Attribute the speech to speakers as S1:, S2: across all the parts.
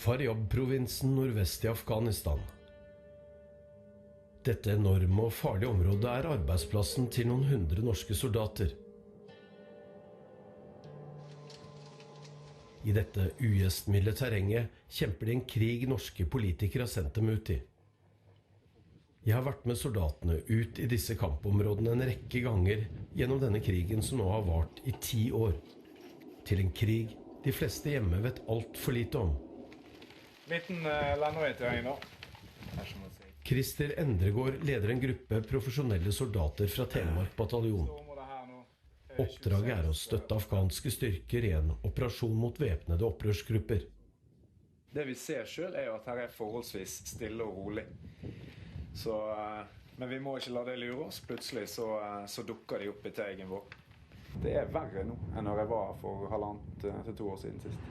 S1: Faryab-provinsen nordvest i Afghanistan. Dette enorme og farlige området er arbeidsplassen til noen 100 norske soldater. I dette ugjestmilde terrenget kjemper de en krig norske politikere har sendt dem ut i. Jeg har vært med soldatene ut i disse kampområdene en rekke ganger gjennom denne krigen som nå har vart i 10 år. Til en krig de fleste hjemme vet alt for lite om.
S2: Liten landøyeterreng nå.
S1: Christer Endregård leder en gruppe profesjonelle soldater fra Telemark bataljon. Oppdraget er å støtte afghanske styrker i en operasjon mot væpnede opprørsgrupper.
S2: Det vi ser selv er jo at her er forholdsvis stille og rolig. Men vi må ikke la det lure oss. Plutselig så dukker de opp i teigen vår. Det er verre nå enn når jeg var for 1,5 til 2 år siden sist.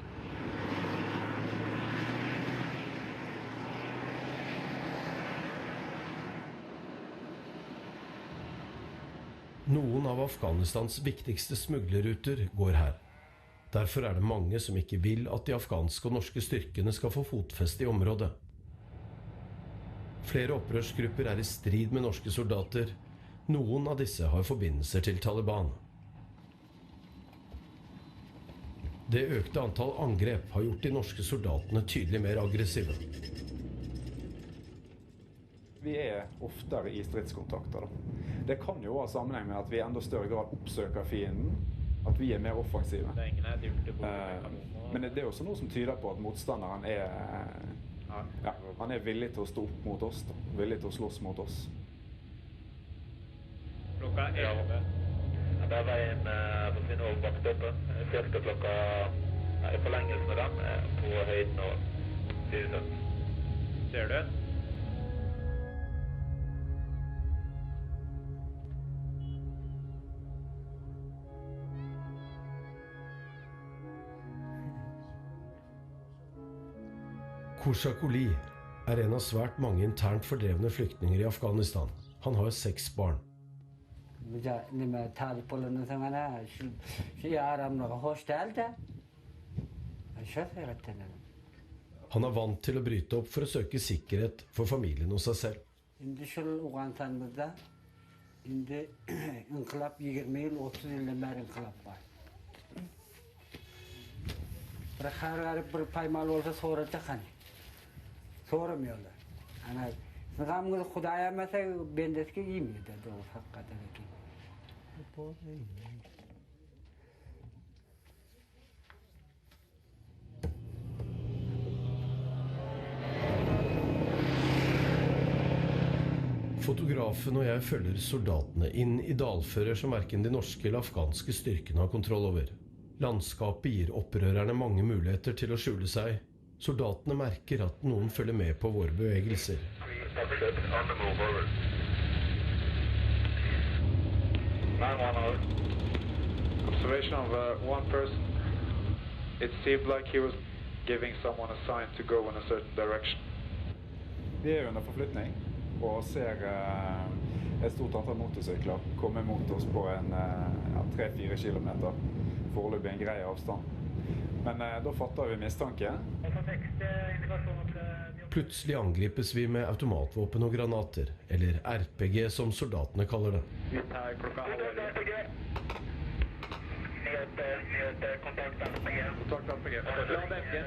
S1: Noen av Afghanistans viktigste smuglerruter går her. Derfor er det mange som ikke vil at de afghanske og norske styrkene skal få fotfeste i området. Flere opprørsgrupper er i strid med norske soldater. Noen av disse har forbindelser til Taliban. Det økte antall angrep har gjort de norske soldatene tydelig mer aggressive.
S2: Vi er oftere i stridskontakter. Det kan jo ha sammenheng med at vi i enda større grad oppsøker fienden, at vi er mer offensive. Men det er også noe som tyder på at motstanderen han er villig til å stå opp mot oss, villig til å slåss mot oss.
S3: Klokka 11. Det var en forsvinner over bakstoppen. Cirka klokka i forlengelse med dem på høyden og 4. Ser du?
S1: Koshakoli er en av svært mange internt fordrevne flyktninger i Afghanistan. Han har 6 barn. Han er vant til å bryte opp for å søke sikkerhet for familien og seg selv.
S4: Sormuyorlar. Ana sıgamız Xudaya mesela bendeski yemiyor da o hakikaten ki.
S1: Fotografen og jeg følger soldatene inn i dalfører som hverken de norske eller afghanske styrkene har kontroll over. Landskapet gir opprørerne mange muligheter til å skjule seg. Soldatene merker at noen følger med på våre bevegelser.
S2: Observation of one person. It seemed like he was giving someone a sign to go in a certain direction. Vi er under forflytning og ser et stort antall motorsykler komme mot oss på en 3-4 kilometer. Foreløpig en grei avstand. Men da fatter vi mistanke.
S1: Plutselig angripes vi med automatvåpen og granater, eller RPG som soldatene kaller det.
S3: Vi tar klokka 11. Kontakt RPG.
S2: Kontakt RPG.
S3: La benken.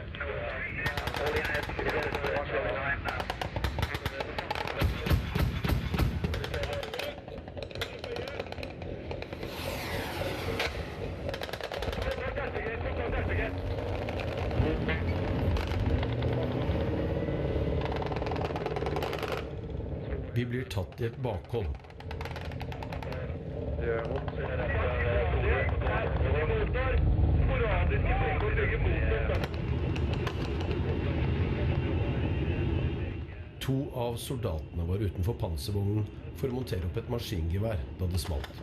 S1: Vi blir tatt i et bakhold. To av soldatene var utenfor panservognen for å montere opp et maskingevær da det smalt.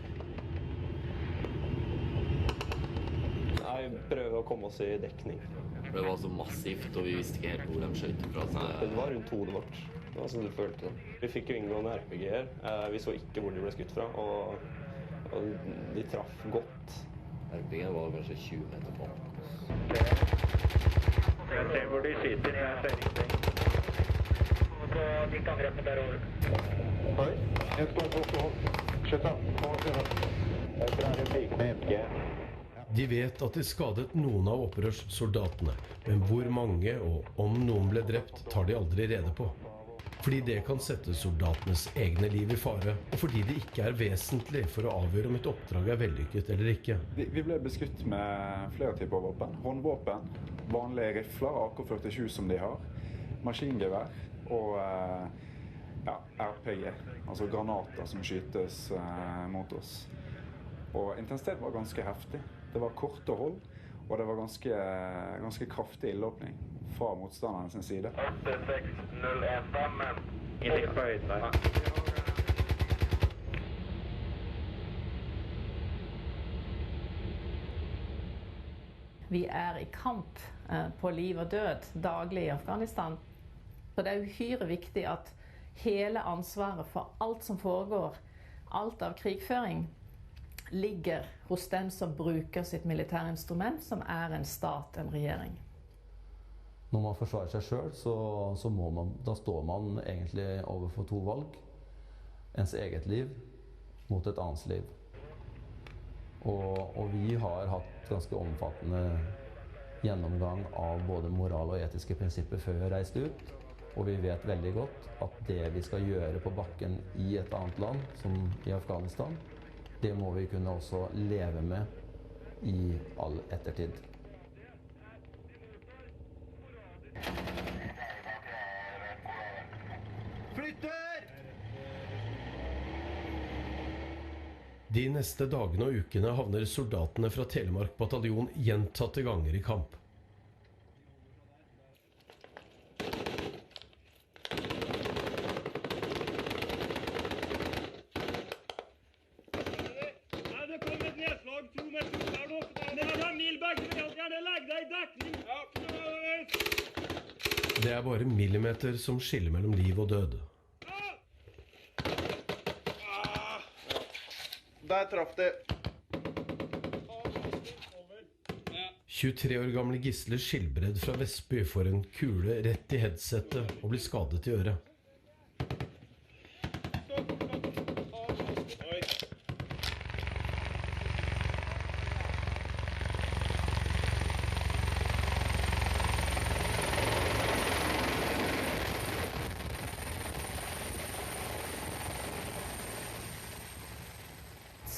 S5: Jeg prøver å komme oss i dekning.
S6: Det var så massivt, og vi visste ikke helt hvor de skjøt fra.
S5: Det var rundt hodet vårt. Det var sånn du følte det. Vi fikk jo inngående RPG-er. Vi så ikke hvor de ble skutt fra, og de traff godt.
S6: RPG-en var kanskje 20 meter på.
S3: Jeg ser hvor de skyter. Jeg ser ingenting. På ditt angrep der over.
S2: Oi, en står på hold. Skjøtt av. Jeg tror det er en bil med MG.
S1: De vet at de skadet noen av opprørssoldatene, men hvor mange og om noen ble drept tar de aldri rede på. Fordi det kan sette soldatenes egne liv i fare, og fordi det ikke er vesentlig for å avgjøre om et oppdrag er vellykket eller ikke.
S2: Vi ble beskutt med flere typer våpen. Håndvåpen, vanlige rifler, AK-47 som de har, maskingevær og RPG, altså granater som skytes mot oss. Og intensiteten var ganske heftig. Det var korte hold, og det var ganske kraftig ildåpning fra motstanderne sin side.
S3: 86015, men ikke på høyden der.
S7: Vi er i kamp på liv og død daglig i Afghanistan. Så det er uhyre viktig at hele ansvaret for alt som foregår, alt av krigføring, ligger hos den som bruker sitt militære instrument, som er en stat, en regjering.
S8: Når man forsvarer seg selv, da står man egentlig overfor to valg. Ens eget liv mot et annens liv. Og vi har hatt ganske omfattende gjennomgang av både moral og etiske prinsipper før vi reiste ut. Og vi vet veldig godt at det vi skal gjøre på bakken i et annet land, som i Afghanistan, det må vi kunne også leve med i all ettertid.
S1: Flytter! De neste dagene og ukene havner soldatene fra Telemark bataljon gjentatte ganger i kamp. Det er bare millimeter som skiller mellom liv og død.
S2: Der traff det.
S1: 23 år gamle Gisle Skilbred fra Vestby får en kule rett i headsetet og blir skadet i øret.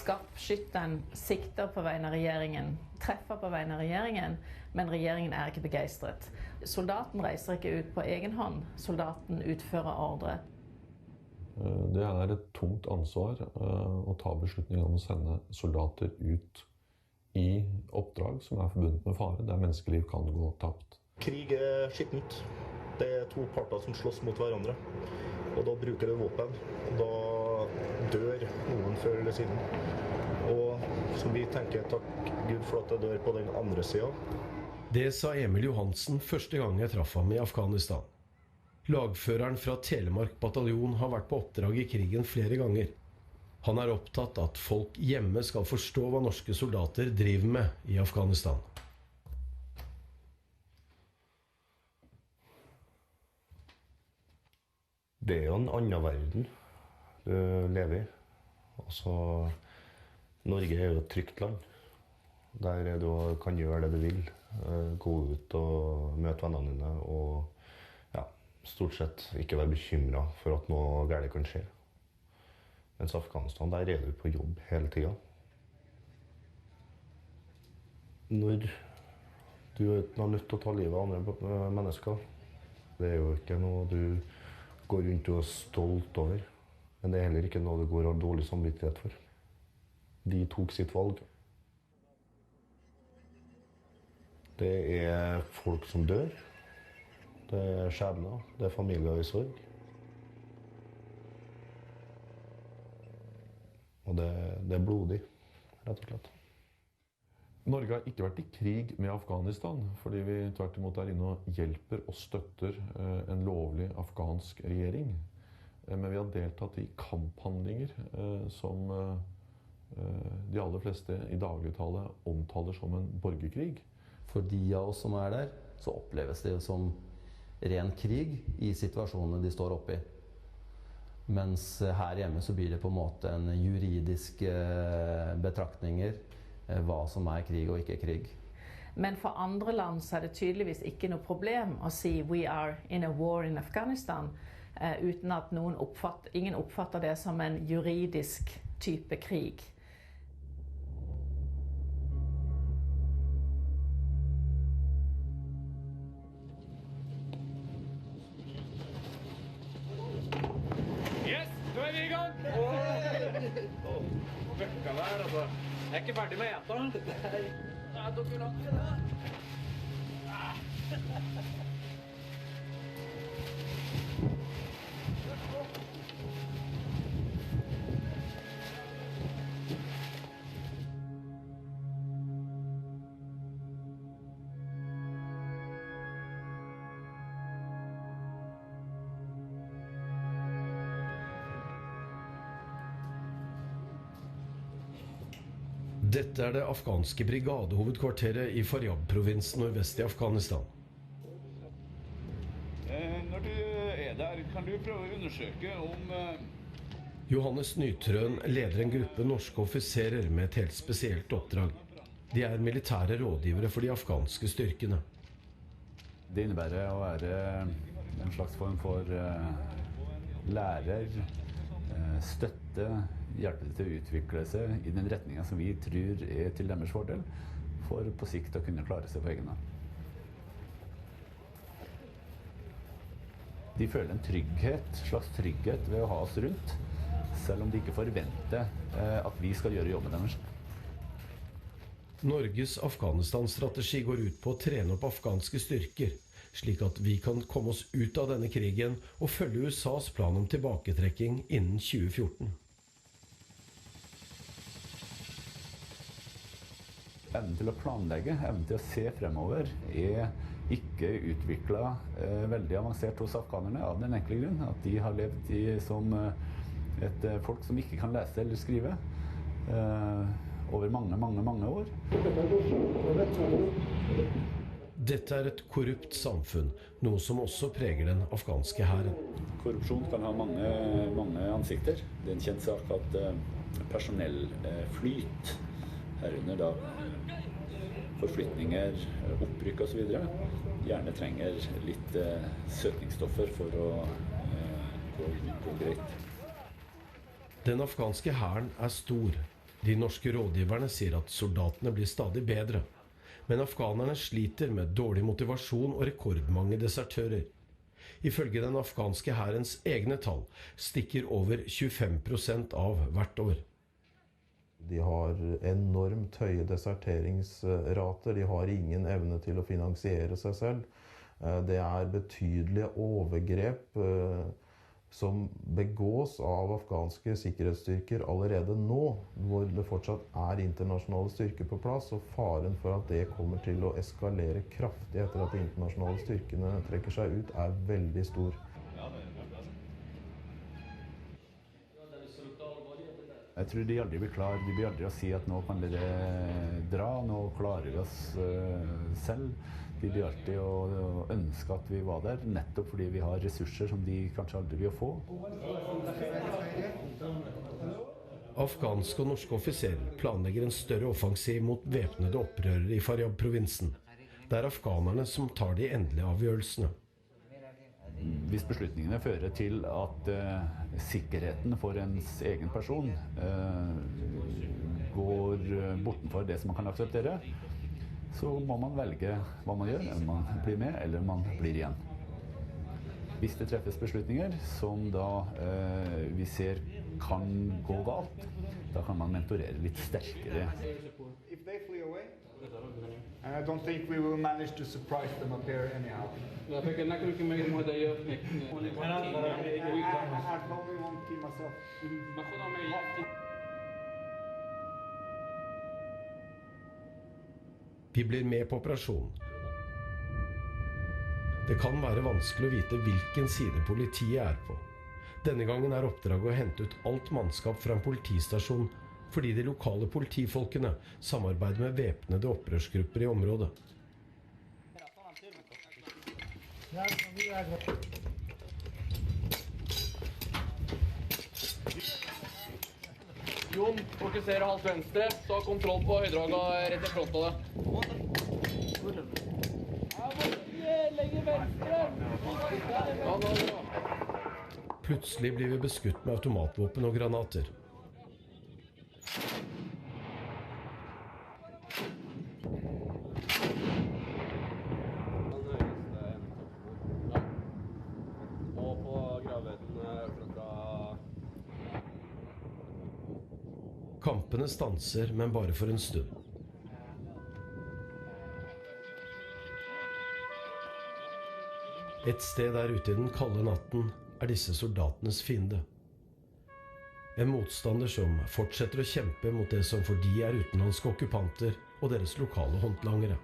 S7: Skarpskytteren sikter på vegne av regjeringen, treffer på vegne av regjeringen, men regjeringen er ikke begeistret. Soldaten reiser ikke ut på egen hånd, soldaten utfører ordre.
S9: Det er et tungt ansvar å ta beslutning om å sende soldater ut i oppdrag som er forbundet med fare, der menneskeliv kan gå tapt.
S10: Krig er skittent. Det er to parter som slåss mot hverandre, og da bruker du våpen, og da dør noen før eller siden. Og som vi tenker, takk Gud for at det dør på den andre siden.
S1: Det sa Emil Johansen første gang jeg traff ham i Afghanistan. Lagføreren fra Telemark bataljon har vært på oppdrag i krigen flere ganger. Han er opptatt av at folk hjemme skal forstå hva norske soldater driver med i Afghanistan.
S10: Det er jo en annen verden du lever i. Altså, Norge er jo et trygt land, der du kan gjøre det du vil. Gå ut og møte vennene dine og stort sett ikke være bekymret for at noe galt kan skje. Mens Afghanistan, der er du på jobb hele tiden. Når du er nødt til å ta livet av andre mennesker, det er jo ikke noe du går rundt og er stolt over. Men det er heller ikke noe du går og har dårlig samvittighet for. De tok sitt valg. Det er folk som dør. Det er skjebner. Det er familier i sorg. Og det er blodig, rett og slett.
S9: Norge har ikke vært i krig med Afghanistan, fordi vi tvert imot er inne og hjelper og støtter en lovlig afghansk regjering. Men vi har deltatt i kamphandlinger som de aller fleste i dagligtale omtaler som en borgerkrig.
S8: For de av oss som er der, så oppleves det som ren krig i situasjonene de står oppe i. Mens her hjemme så blir det på en måte en juridiske betraktninger hva som er krig og ikke krig.
S7: Men for andre land så er det tydeligvis ikke noe problem å si «We are in a war in Afghanistan», uten at ingen oppfatter det som en juridisk type krig.
S11: Yes, nå er vi i gang! Møkka der, altså. Jeg er ikke ferdig med jenta. Det tok jo lang tid, det.
S1: Dette er det afghanske brigadehovedkvarteret i Faryab-provinsen nordvest i Afghanistan.
S12: Når du er der, kan du prøve å undersøke om...
S1: Johannes Nytrøen leder en gruppe norske offiserer med et helt spesielt oppdrag. De er militære rådgivere for de afghanske styrkene.
S12: Det innebærer å være en slags form for lærer, støtte, hjelpe til å utvikle seg i den retningen som vi tror er til deres fordel, for på sikt å kunne klare seg på egen hånd. De føler en slags trygghet ved å ha oss rundt, selv om de ikke forventer at vi skal gjøre jobben deres.
S1: Norges Afghanistan-strategi går ut på å trene opp afghanske styrker, slik at vi kan komme oss ut av denne krigen og følge USAs plan om tilbaketrekking innen 2014.
S12: Evnen til å planlegge, evnen til å se fremover, er ikke utviklet veldig avansert hos afghanerne av den enkle grunn at de har levd som et folk som ikke kan lese eller skrive over mange år.
S1: Dette er et korrupt samfunn, noe som også preger den afghanske hæren.
S12: Korrupsjon kan ha mange ansikter. Det er en kjent sak at personellflyt, herunder da forflytninger, opprykk og så videre, gjerne trenger litt søtningsstoffer for å gå greit.
S1: Den afghanske hæren er stor. De norske rådgiverne sier at soldatene blir stadig bedre. Men afghanerne sliter med dårlig motivasjon og rekordmange desertører. Ifølge den afghanske hærens egne tall stikker over 25% av hvert år.
S13: De har enormt høye deserteringsrater, de har ingen evne til å finansiere seg selv. Det er betydelige overgrep som begås av afghanske sikkerhetsstyrker allerede nå, hvor det fortsatt er internasjonale styrker på plass, og faren for at det kommer til å eskalere kraftig etter at de internasjonale styrkene trekker seg ut, er veldig stor.
S12: Jeg tror de aldri blir klar. De blir aldri å si at nå kan dere dra, nå klarer vi oss selv. De blir alltid å ønske at vi var der, nettopp fordi vi har ressurser som de kanskje aldri vil få.
S1: Afghanske og norske offiserer planlegger en større offensiv mot væpnede opprørere i Faryab-provinsen. Det er afghanerne som tar de endelige avgjørelsene.
S12: Hvis beslutningene fører til at sikkerheten for ens egen person går bortenfor det som man kan akseptere, så må man velge hva man gjør, om man blir med eller om man blir igjen. Hvis det treffes beslutninger som da vi ser kan gå galt, da kan man mentorere litt sterkere.
S2: And I don't think we will manage to surprise them up here anyhow. I have only one team myself.
S1: Vi blir med på operasjonen. Det kan være vanskelig å vite hvilken side politiet er på. Denne gangen er oppdraget å hente ut alt mannskap fra en politistasjon fordi de lokale politifolkene samarbeider med væpnede opprørsgrupper i området.
S11: Jon, fokuser halvt venstre, så ha kontroll på høydraga rett i front på deg.
S1: Plutselig blir vi beskutt med automatvåpen og granater. Kampene stanser, men bare for en stund. Et sted der ute i den kalde natten er disse soldatenes fiende. En motstander som fortsetter å kjempe mot det som for de er utenlandske okkupanter og deres lokale håndlangere.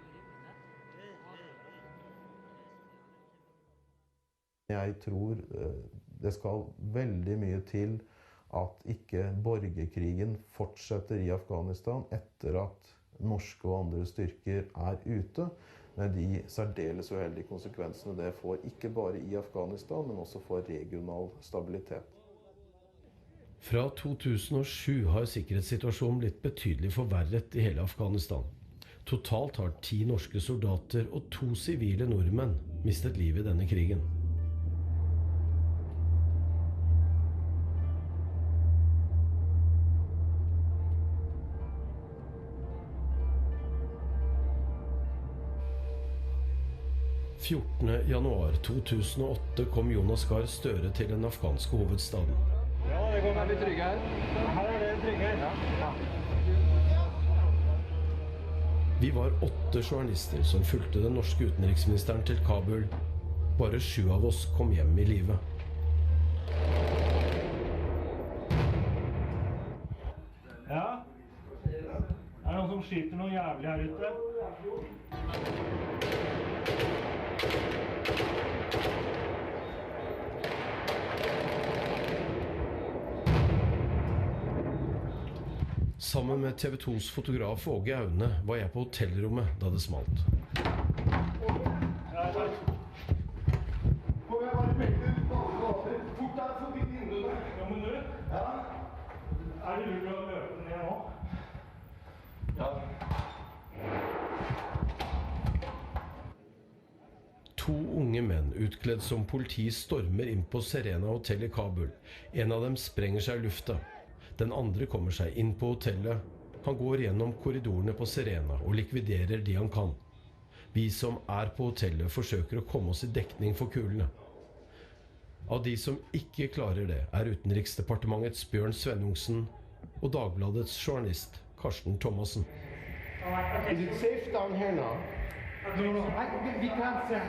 S13: Jeg tror det skal veldig mye til at ikke borgerkrigen fortsetter i Afghanistan etter at norske og andre styrker er ute, med de særdeles uheldige konsekvensene det får, ikke bare i Afghanistan, men også for regional stabilitet.
S1: Fra 2007 har sikkerhetssituasjonen blitt betydelig forverret i hele Afghanistan. Totalt har 10 norske soldater og 2 sivile nordmenn mistet livet i denne krigen. Den 14. januar 2008 kom Jonas Gahr Støre til den afghanske hovedstaden.
S11: Ja, det går veldig trygge her. Her er det trygge. Ja.
S1: Vi var 8 journalister som fulgte den norske utenriksministeren til Kabul. Bare 7 av oss kom hjem i live.
S14: Ja? Er det noen som skyter noe jævlig her ute?
S1: Sammen med TV 2s fotograf Åge Aune var jeg på hotellrommet da det smalt.
S14: Er det lurt å løpe ned nå?
S1: Ja. 2 unge menn utkledd som politi stormer inn på Serena Hotel i Kabul. En av dem sprenger seg i lufta. Den andre kommer seg inn på hotellet. Han går gjennom korridorene på Serena og likviderer de han kan. Vi som er på hotellet forsøker å komme oss i dekning for kulene. Av de som ikke klarer det, er Utenriksdepartementets Bjørn Svennungsen og Dagbladets journalist Karsten Thomassen.
S15: Is it safe down here now?
S14: No, we can't say.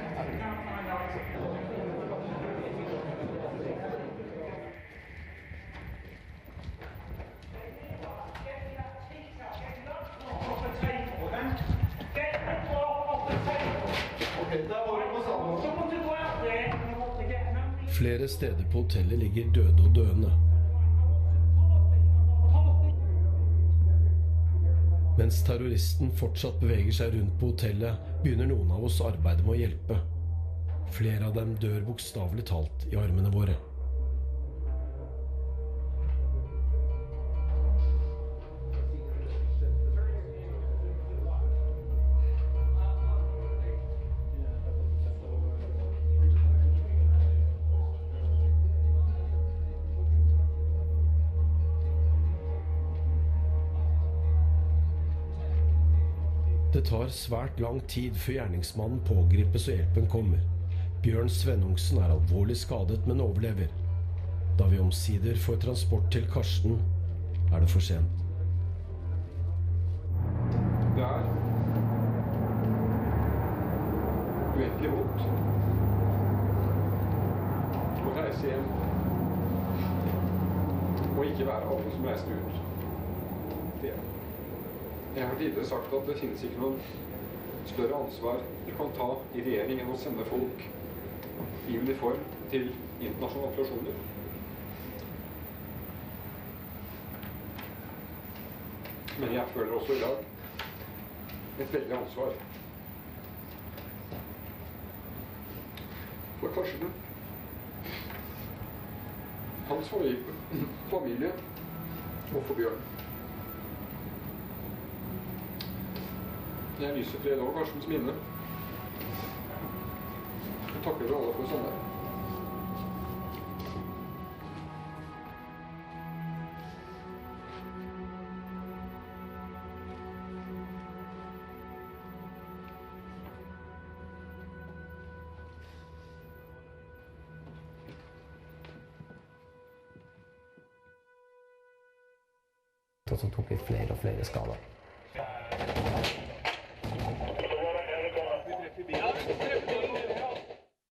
S1: Flere steder på hotellet ligger døde og døende. Mens terroristen fortsatt beveger seg rundt på hotellet, begynner noen av oss arbeidet med å hjelpe. Flere av dem dør bokstavelig talt i armene våre. Det tar svært lang tid før gjerningsmannen pågripes og hjelpen kommer. Bjørn Svennungsen er alvorlig skadet, men overlever. Da vi omsider får transport til Karsten, er det for sent.
S16: Det er uendelig vondt å reise hjem og ikke være alle som reiste ut. Jeg har tidligere sagt at det finnes ikke noen større ansvar du kan ta i regjering enn å sende folk i uniform til internasjonale operasjoner. Men jeg føler også i dag et veldig ansvar. For Karsten, hans familie og for Bjørn. Jeg lyser fred over Karstens minne. Og takker for alle for sånn der.
S17: Og så tok vi flere og flere skader.